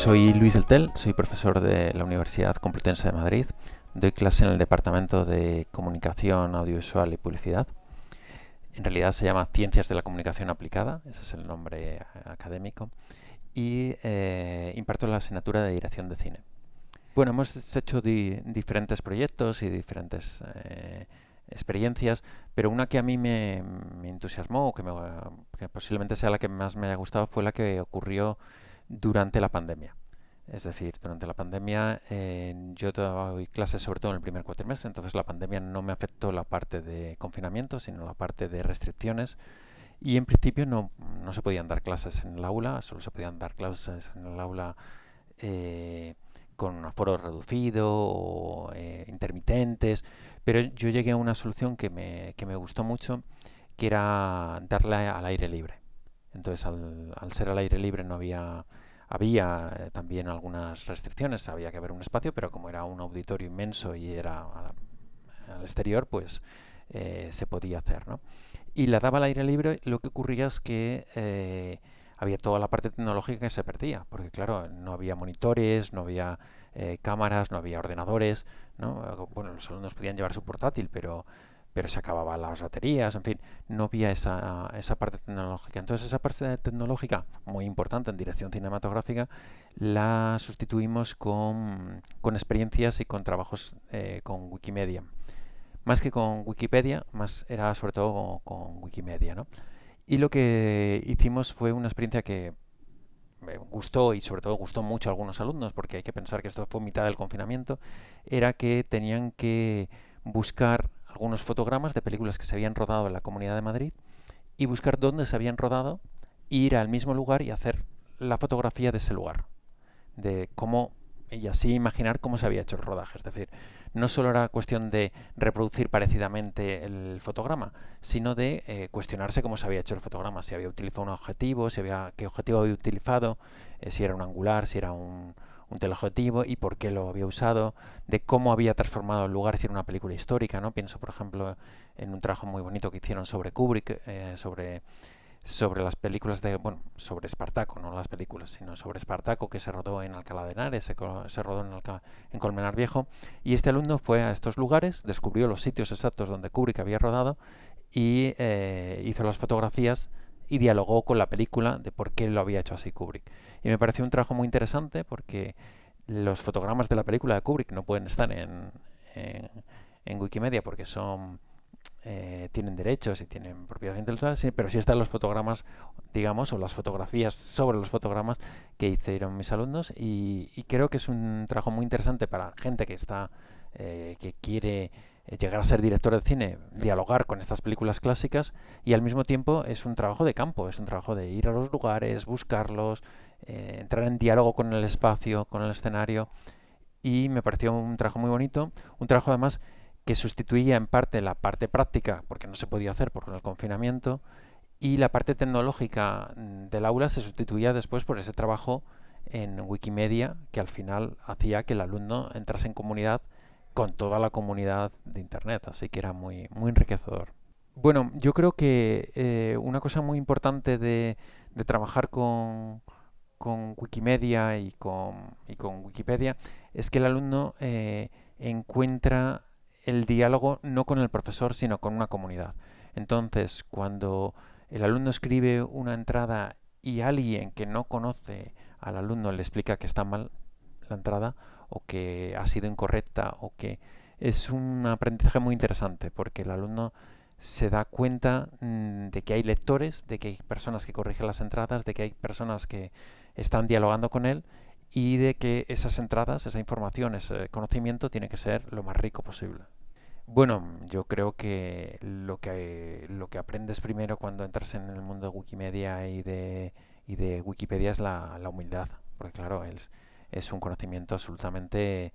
Soy Luis Del Tel, soy profesor de la Universidad Complutense de Madrid. Doy clase en el Departamento de Comunicación Audiovisual y Publicidad. En realidad se llama Ciencias de la Comunicación Aplicada, ese es el nombre académico. Y imparto la asignatura de Dirección de Cine. Bueno, hemos hecho diferentes proyectos y diferentes experiencias, pero una que a mí me entusiasmó, que posiblemente sea la que más me haya gustado, fue la que ocurrió durante la pandemia. Es decir, durante la pandemia yo doy clases sobre todo en el primer cuatrimestre, entonces la pandemia no me afectó la parte de confinamiento, sino la parte de restricciones. Y en principio no se podían dar clases en el aula, solo se podían dar clases en el aula con un aforo reducido o intermitentes, pero yo llegué a una solución que me gustó mucho, que era darla al aire libre. Entonces, al ser al aire libre no había también algunas restricciones, había que haber un espacio, pero como era un auditorio inmenso y era al exterior, pues se podía hacer, ¿no? Y la daba al aire libre, lo que ocurría es que había toda la parte tecnológica que se perdía, porque claro, no había monitores, no había cámaras, no había ordenadores, ¿no? Bueno, los alumnos podían llevar su portátil, pero se acababan las baterías, en fin, no había esa parte tecnológica. Entonces esa parte tecnológica, muy importante en dirección cinematográfica, la sustituimos con experiencias y con trabajos con Wikimedia. Más que con Wikipedia, más era sobre todo con Wikimedia, ¿no? Y lo que hicimos fue una experiencia que me gustó y sobre todo gustó mucho a algunos alumnos, porque hay que pensar que esto fue mitad del confinamiento, era que tenían que buscar algunos fotogramas de películas que se habían rodado en la Comunidad de Madrid y buscar dónde se habían rodado, ir al mismo lugar y hacer la fotografía de ese lugar, de cómo, y así imaginar cómo se había hecho el rodaje. Es decir, no solo era cuestión de reproducir parecidamente el fotograma, sino de cuestionarse cómo se había hecho el fotograma, si había utilizado un objetivo, qué objetivo había utilizado, si era un angular, si era un teleobjetivo y por qué lo había usado, de cómo había transformado el lugar si era una película histórica, ¿no? Pienso, por ejemplo, en un trabajo muy bonito que hicieron sobre Kubrick, sobre las películas sobre Espartaco, no las películas, sino sobre Espartaco, que se rodó en Alcalá de Henares, se rodó en Colmenar Viejo, y este alumno fue a estos lugares, descubrió los sitios exactos donde Kubrick había rodado y hizo las fotografías y dialogó con la película de por qué lo había hecho así Kubrick. Y me pareció un trabajo muy interesante porque los fotogramas de la película de Kubrick no pueden estar en Wikimedia porque tienen derechos y tienen propiedad intelectual, sí, pero sí están los fotogramas, digamos, o las fotografías sobre los fotogramas que hicieron mis alumnos y creo que es un trabajo muy interesante para gente que quiere llegar a ser director de cine, dialogar con estas películas clásicas y al mismo tiempo es un trabajo de campo, es un trabajo de ir a los lugares, buscarlos, entrar en diálogo con el espacio, con el escenario y me pareció un trabajo muy bonito, un trabajo además que sustituía en parte la parte práctica, porque no se podía hacer por el confinamiento, y la parte tecnológica del aula se sustituía después por ese trabajo en Wikimedia, que al final hacía que el alumno entrase en comunidad con toda la comunidad de Internet, así que era muy, muy enriquecedor. Bueno, yo creo que una cosa muy importante de trabajar con Wikimedia y con Wikipedia es que el alumno encuentra el diálogo no con el profesor, sino con una comunidad. Entonces, cuando el alumno escribe una entrada y alguien que no conoce al alumno le explica que está mal la entrada o que ha sido incorrecta o que es un aprendizaje muy interesante porque el alumno se da cuenta de que hay lectores, de que hay personas que corrigen las entradas, de que hay personas que están dialogando con él y de que esas entradas, esa información, ese conocimiento tiene que ser lo más rico posible. Bueno, yo creo que lo que aprendes primero cuando entras en el mundo de Wikimedia y de Wikipedia es la humildad, porque claro, es un conocimiento absolutamente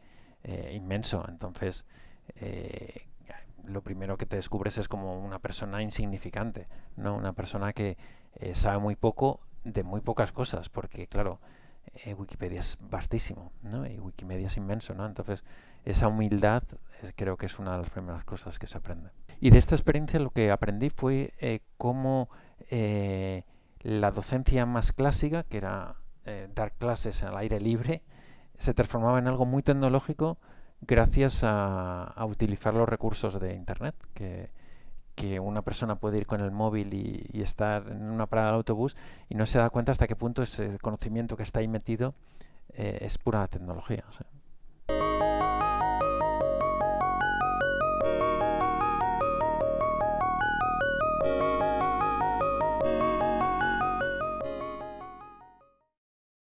inmenso. Entonces, lo primero que te descubres es como una persona insignificante, ¿no? Una persona que sabe muy poco de muy pocas cosas, porque claro, Wikipedia es vastísimo, ¿no? Y Wikimedia es inmenso, ¿no? Entonces, esa humildad creo que es una de las primeras cosas que se aprende. Y de esta experiencia lo que aprendí fue cómo la docencia más clásica, que era dar clases al aire libre se transformaba en algo muy tecnológico gracias a utilizar los recursos de Internet, que una persona puede ir con el móvil y estar en una parada del autobús y no se da cuenta hasta qué punto ese conocimiento que está ahí metido es pura tecnología. O sea.